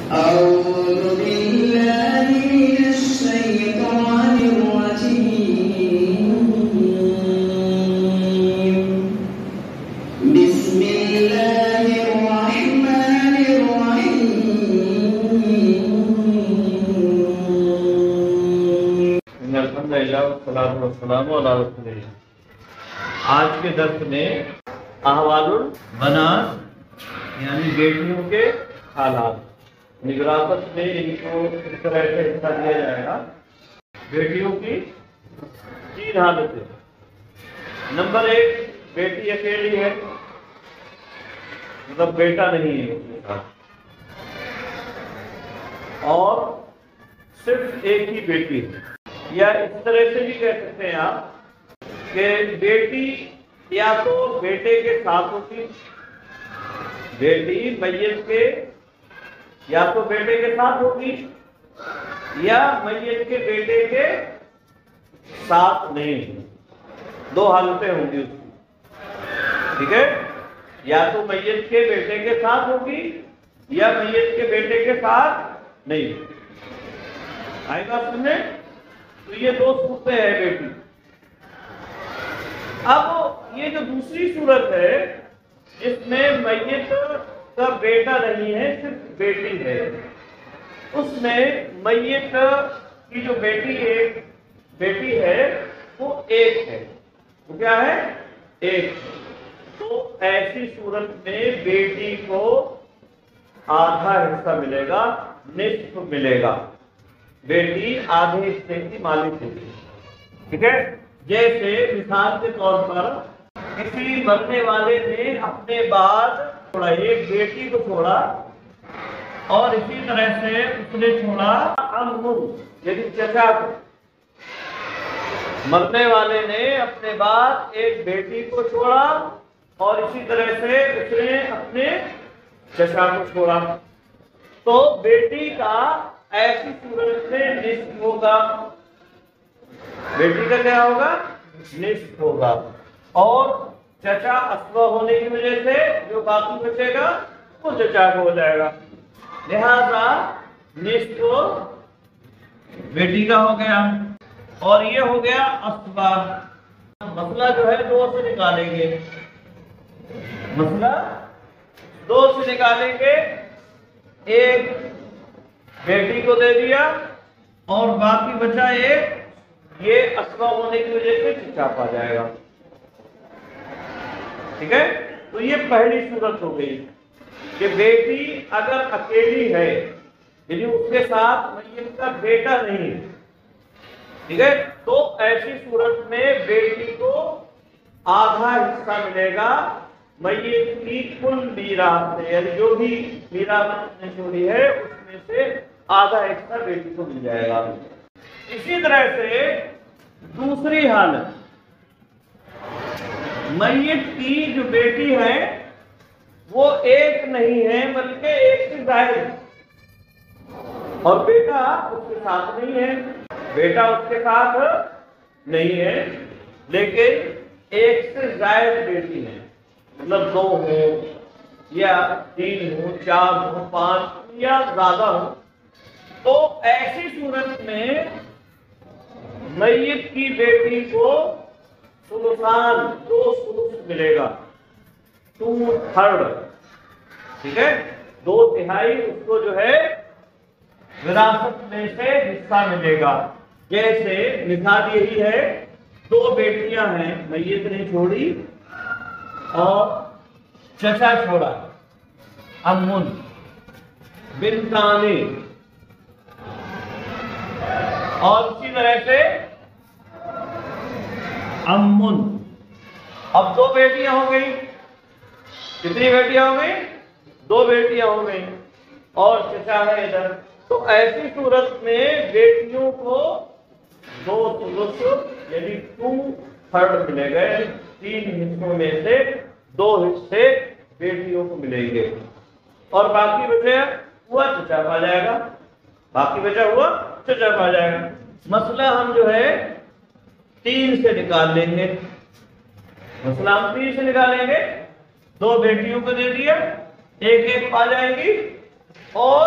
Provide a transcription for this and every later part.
أعوذ بالله من الشيطان الرجيم. بسم الله الرحمن الرحيم. إن الحمد لله والصلاة والسلام على رسول الله. آج کے درس میں احوال البنات یعنی بیٹیوں کے حالات، وراثت میں ان کو اس طرح سے حصہ دیا جائے گا. بیٹیوں کی 3 حالتیں. نمبر 1، بیٹی اکیلی ہے، مطلب بیٹا نہیں ہے اس کے ساتھ، اور صرف ایک ہی بیٹی ہے. یا اس طرح سے بھی کہہ سکتے ہیں آپ کہ بیٹی یا تو بیٹے کے ساتھ ہوتی، بیٹی میت کے یا تو بیٹے کے ساتھ ہوگی یا میت کے بیٹے کے ساتھ نہیں. 2 حالتیں ہوں گی اس کی، ٹھیک ہے؟ یا تو میت کے بیٹے کے ساتھ ہوگی یا میت کے بیٹے کے ساتھ نہیں. آئے گا سننے؟ تو یہ 2 صورتیں ہیں بیٹی. اب یہ جو دوسری صورت ہے جس میں میت کا بیٹا نہیں ہے، صرف بیٹی ہے، اس میں میت کی جو بیٹی ہے وہ ایک ہے. وہ کیا ہے؟ ایک. تو ایسی صورت میں بیٹی کو آدھا حصہ ملے گا، نصف ملے گا. بیٹی آدھے حصے کی مالک ہوگی، ٹھیک ہے؟ جیسے مثال کے طور پر کسی مرنے والے نے اپنے بعد چھوڑا، ایک بیٹی کو چھوڑا، اور اسی طرح سے اس نے چھوڑا عمن یعنی چچا کو. مرنے والے نے اپنے بعد ایک بیٹی کو چھوڑا اور اسی طرح سے اس نے اپنے چچا کو چھوڑا. تو بیٹی کا ایسی صورت میں نصف ہوگا. بیٹی کا کیا ہوگا؟ نصف ہوگا. اور چچا اسبہ ہونے کی وجہ سے جو باقی بچے گا وہ چچا کو ہو جائے گا. لہذا نصف بیٹی کا ہو گیا اور یہ ہو گیا اسبہ. مسئلہ جو ہے 2 سے نکالیں گے. مسئلہ 2 سے نکالیں گے. ایک بیٹی کو دے دیا اور باقی بچا ایک، یہ اسبہ ہونے کی وجہ سے چچا پا جائے گا. ٹھیک ہے؟ تو یہ پہلی صورت ہو گئی کہ بیٹی اگر اکیلی ہے یعنی اس کے ساتھ میت کا بیٹا نہیں، ٹھیک ہے، تو ایسی صورت میں بیٹی کو آدھا حصہ ملے گا میت کی کل میراث سے. یعنی جو بھی میراث نے چھوڑی ہے اس میں سے آدھا حصہ بیٹی کو مل جائے گا. اسی طرح سے دوسری حالت، میت کی جو بیٹی ہے وہ ایک نہیں ہے بلکہ ایک سے زائد ہے، اور بیٹا اس کے ساتھ نہیں ہے. بیٹا اس کے ساتھ نہیں ہے لیکن ایک سے زائد بیٹی ہے، مطلب 2 ہو یا 3 ہو، 4 ہو، 5 یا زیادہ ہو. تو ایسی صورت میں میت کی بیٹی کو ثلثان 2 ثلث ملے گا، 2/3. ٹھیک ہے؟ 2/3 اس کو جو ہے وراثت میں سے حصہ ملے گا. جیسے مثال یہی ہے، 2 بیٹیاں ہیں، میت نے چھوڑی اور چچا چھوڑا، عمن بنتانی، اور اسی طرح سے عمن. اب 2 بیٹیاں ہو گئی. کتنی بیٹیاں ہو گئی؟ 2 بیٹیاں ہو گئی اور چچا ہے ادھر. تو ایسی صورت میں بیٹیوں کو 2 ثلث یعنی 2/3 ملے گئے. 3 حصوں میں سے 2 حصے بیٹیوں کو ملیں گے اور باقی بچا ہوا چچا پا جائے گا. باقی بچا ہوا چچا پا جائے گا. مسئلہ ہم جو ہے 3 سے نکال لیں گے. مسئلہ ہم 3 سے نکالیں گے. 2 بیٹیوں کو دے دیا، ایک ایک پا جائیں گی اور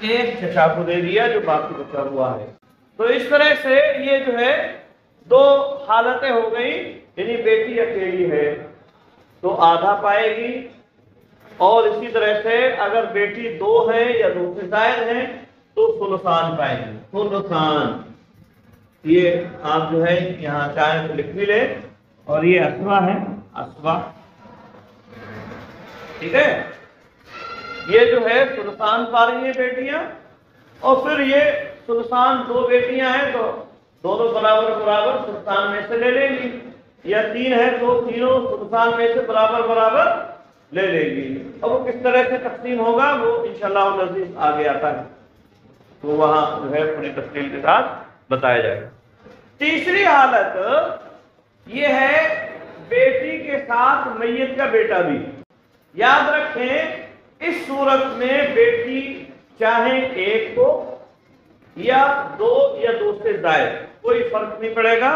ایک چچا کو دے دیا جو باقی بچا ہوا ہے۔ تو اس طرح سے یہ جو ہے دو حالتیں ہو گئی، یعنی بیٹی اکیلی ہے تو آدھا پائے گی، اور اسی طرح سے اگر بیٹی دو ہے یا دو سے زائد ہیں تو ثلثان پائے گی، ثلثان۔ یہ آپ جو ہے یہاں چاہیں تو لکھ بھی لیں، اور یہ اسوا ہے، اسوا، ٹھیک ہے۔ یہ جو ہے ثلثان پا رہی ہیں بیٹیاں، اور پھر یہ ثلثان دو بیٹیاں ہیں تو دونوں برابر برابر ثلثان میں سے لے لیں گی، یا تین ہے تو تینوں ثلثان میں سے برابر برابر لے لیں گی۔ اور وہ کس طرح سے تقسیم ہوگا وہ انشاءاللہ العزیز آگے آتا ہے، تو وہاں جو ہے پوری تفصیل کے ساتھ بتایا جائے گا۔ تیسری حالت یہ ہے بیٹی کے ساتھ میت کا بیٹا بھی۔ یاد رکھیں اس صورت میں بیٹی چاہے ایک ہو یا دو سے زائد، کوئی فرق نہیں پڑے گا،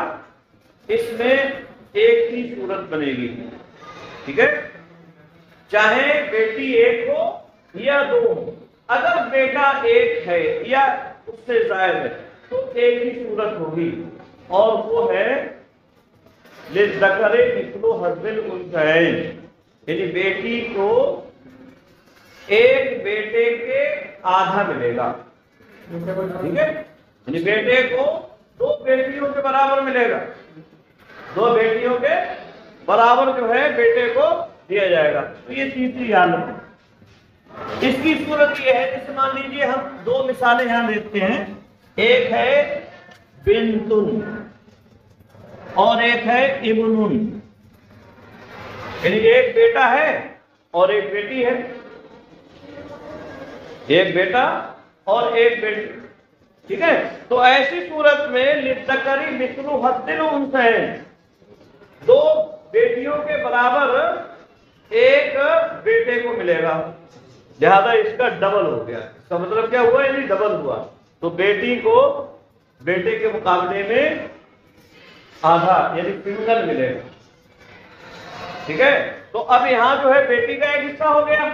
اس میں ایک ہی صورت بنے گی، ٹھیک ہے، چاہے بیٹی ایک ہو یا دو ہو۔ اگر بیٹا ایک ہے یا اس سے زائد ہے تو ایک ہی صورت ہوگی، اور وہ ہے للذکر مثل حظ الانثیین، یعنی بیٹی کو ایک بیٹے کے آدھا ملے گا، ٹھیک ہے، یعنی بیٹے کو دو بیٹیوں کے برابر ملے گا، دو بیٹیوں کے برابر جو ہے بیٹے کو دیا جائے گا۔ تو یہ تیسری حالت ہے۔ اس کی صورت یہ ہے، جیسے مان لیجیے ہم دو مثالیں یہاں دیکھتے ہیں، ایک ہے بنتن اور ایک ہے ابنن، یعنی ایک بیٹا ہے اور ایک بیٹی ہے، ایک بیٹا اور ایک بیٹی، ٹھیک ہے۔ تو ایسی صورت میں للذکر مثل حظ الانثیین، دو بیٹیوں کے برابر ایک بیٹے کو ملے گا، لہذا اس کا ڈبل ہو گیا۔ اس کا مطلب کیا ہوا؟ یعنی ڈبل ہوا، تو بیٹی کو بیٹے کے مقابلے میں آدھا یعنی سنگل ملے گا، ٹھیک ہے۔ تو اب یہاں جو ہے بیٹی کا ایک حصہ ہو گیا،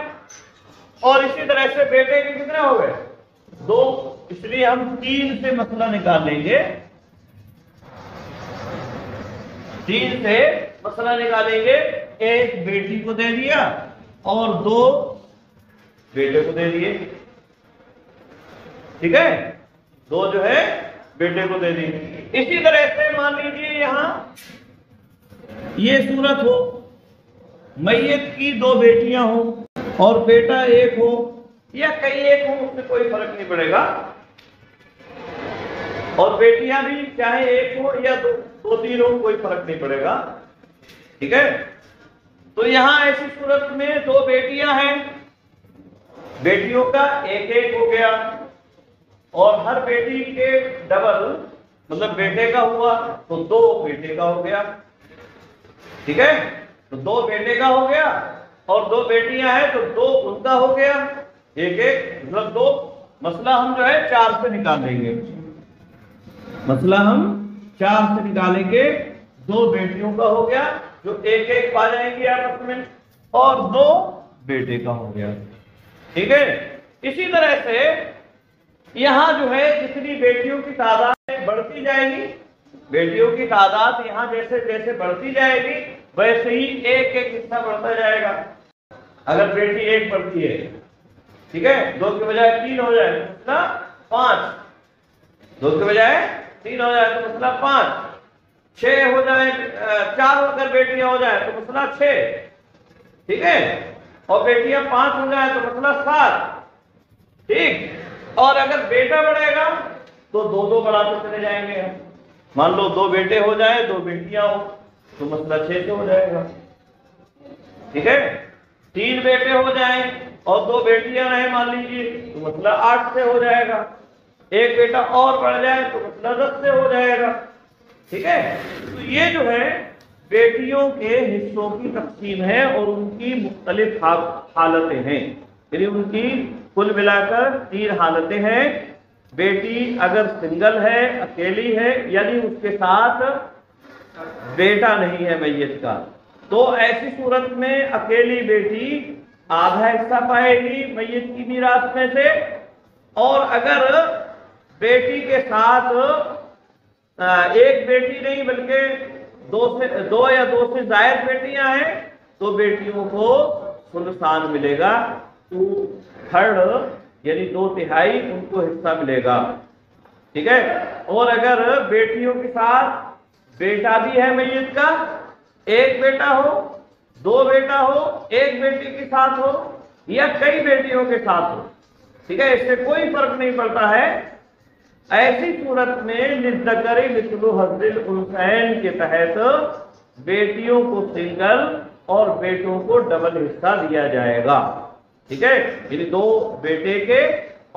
اور اسی طرح سے بیٹے کے کتنے ہو گئے؟ دو، اس لیے ہم تین سے مسئلہ نکال لیں گے، تین سے مسئلہ نکالیں گے، ایک بیٹی کو دے دیا اور دو بیٹے کو دے دیے، ٹھیک ہے، دو جو ہے بیٹے کو دے دیے۔ اسی طرح سے مان لیجیے یہاں یہ صورت ہو، میت کی دو بیٹیاں ہوں اور بیٹا ایک ہو یا کئی ایک ہو، اس میں کوئی فرق نہیں پڑے گا، اور بیٹیاں بھی چاہے ایک ہو یا دو تین ہو، کوئی فرق نہیں پڑے گا، ٹھیک ہے۔ تو یہاں ایسی صورت میں دو بیٹیاں ہیں، بیٹیوں کا ایک ایک ہو گیا، اور ہر بیٹی کے ڈبل مطلب بیٹے کا ہوا تو دو بیٹے کا ہو گیا، ٹھیک ہے، تو دو بیٹے کا ہو گیا، اور دو بیٹیاں ہیں تو دو ان کا ہو گیا، ایک ایک مطلب دو۔ مسئلہ ہم جو ہے چار سے نکال لیں گے، مسئلہ ہم چار سے نکالیں گے، دو بیٹیوں کا ہو گیا جو ایک ایک پا جائیں گی آپس میں، اور دو بیٹے کا ہو گیا، ٹھیک ہے۔ اسی طرح سے یہاں جو ہے جتنی بیٹیوں کی تعداد بڑھتی جائے گی، بیٹیوں کی تعداد یہاں جیسے جیسے بڑھتی جائے گی ویسے ہی ایک ایک حصہ بڑھتا جائے گا۔ اگر بیٹی ایک بڑھتی ہے، ٹھیک ہے، دو کے بجائے تین ہو جائے تو مسئلہ پانچ، دو کے بجائے تین ہو جائے تو مسئلہ پانچ، چھ ہو جائے، چار اگر بیٹیاں ہو جائیں تو مسئلہ چھ، ٹھیک ہے، اور بیٹیاں پانچ ہو جائیں تو مسئلہ سات، ٹھیک۔ اور اگر بیٹا بڑھے گا تو دو دو بڑھاتے چلے جائیں گے، مان لو دو بیٹے ہو جائیں دو بیٹیاں ہو تو مسئلہ چھ سے ہو جائے گا، ٹھیک ہے، تین بیٹے ہو جائیں اور دو بیٹیاں رہیں مان لیجیے تو مسئلہ 8 سے ہو جائے گا، ایک بیٹا اور بڑھ جائے تو مسئلہ 10 سے ہو جائے گا، ٹھیک ہے۔ تو یہ جو ہے بیٹیوں کے حصوں کی تقسیم ہے اور ان کی مختلف حالتیں ہیں، یعنی ان کی کل ملا کر 3 حالتیں ہیں۔ بیٹی اگر سنگل ہے، اکیلی ہے، یعنی اس کے ساتھ بیٹا نہیں ہے میت کا، تو ایسی صورت میں اکیلی بیٹی آدھا حصہ پائے گی میت کی میراث میں سے، اور اگر بیٹی کے ساتھ ایک بیٹی نہیں بلکہ دو یا دو سے زائد بیٹیاں ہیں تو بیٹیوں کو ثلثان ملے گا، 2/3 یعنی 2/3 ان کو حصہ ملے گا، ٹھیک ہے۔ اور اگر بیٹیوں کے ساتھ بیٹا بھی ہے میت کا، ایک بیٹا ہو، دو بیٹا ہو، ایک بیٹی کے ساتھ ہو یا کئی بیٹیوں کے ساتھ ہو، ٹھیک ہے، اس سے کوئی فرق نہیں پڑتا ہے، ایسی صورت میں للذکر مثل حظ الانثیین کے تحت بیٹیوں کو سنگل اور بیٹوں کو ڈبل حصہ دیا جائے گا، ٹھیک ہے، یعنی 2 بیٹے کے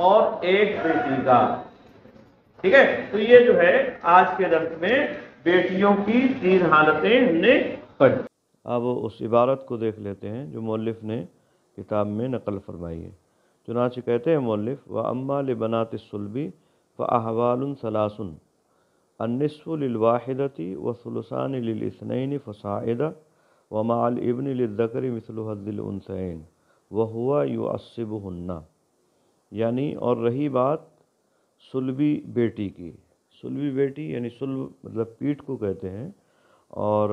اور 1 بیٹی کا، ٹھیک ہے۔ تو یہ جو ہے آج کے درس میں بیٹیوں کی 3 حالتیں ہم نے پڑھی۔ اب اس عبارت کو دیکھ لیتے ہیں جو مؤلف نے کتاب میں نقل فرمائی ہے۔ چنانچہ کہتے ہیں مؤلف وَأَمَّا لِبَنَاتِ الصُّلْبِ فَأَحْوَالٌ ثَلَاثٌ النِّصْفُ لِلْوَاحِدَةِ وَالثُّلُثَانِ لِلْاثْنَيْنِ فَصَاعِدَ وَمَعَ الْإِبْنِ لِلذَّكَرِ مِثْلُ حَظِّ الْأُنثَيَيْنِ وَهُوَ يُعَصِّبُهُنَّ، یعنی اور رہی بات سلبی بیٹی کی، سلبی بیٹی یعنی سلب مطلب پیٹھ کو کہتے ہیں، اور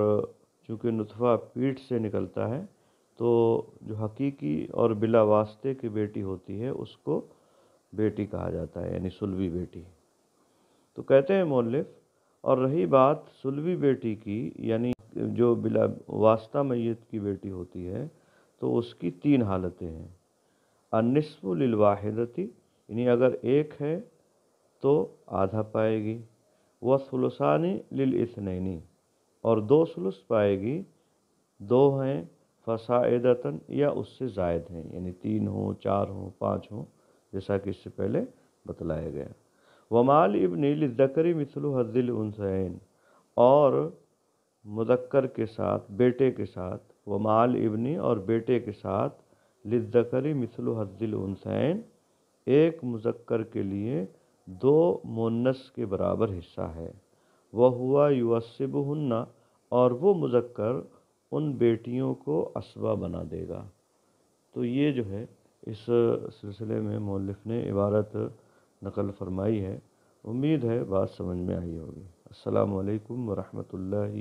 چونکہ نطفہ پیٹھ سے نکلتا ہے تو جو حقیقی اور بلا واسطے کی بیٹی ہوتی ہے اس کو بیٹی کہا جاتا ہے، یعنی سلبی بیٹی۔ تو کہتے ہیں مؤلف اور رہی بات سلبی بیٹی کی، یعنی جو بلا واسطہ میت کی بیٹی ہوتی ہے تو اس کی 3 حالتیں ہیں۔ النصف للواحدتی، یعنی اگر ایک ہے تو آدھا پائے گی، والثلثان للاثنین، اور 2 ثلث پائے گی، 2 ہیں فصاعدتاً یا اس سے زائد ہیں، یعنی 3 ہوں، 4 ہوں، 5 ہوں، جیسا کہ اس سے پہلے بتلایا گیا۔ وَمَعَ الْإِبْنِ لِلذَّكَرِ مِثْلُ حَظِّ الْأُنثَيَيْنِ، اور مذکر کے ساتھ، بیٹے کے ساتھ، وَمَعَ الْإِبْنِ اور بیٹے کے ساتھ، لِلذَّكَرِ مِثْلُ حَظِّ الْأُنثَيَيْنِ ایک مذکر کے لیے 2 مؤنث کے برابر حصہ ہے۔ وَهُوَ يُعَصِّبُهُنَّ، اور وہ مذکر ان بیٹیوں کو عصبہ بنا دے گا۔ تو یہ جو ہے اس سلسلے میں مؤلف نے عبارت نقل فرمائی ہے، امید ہے بات سمجھ میں آئی ہوگی۔ السلام علیکم ورحمۃ اللہ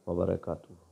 وبرکاتہ۔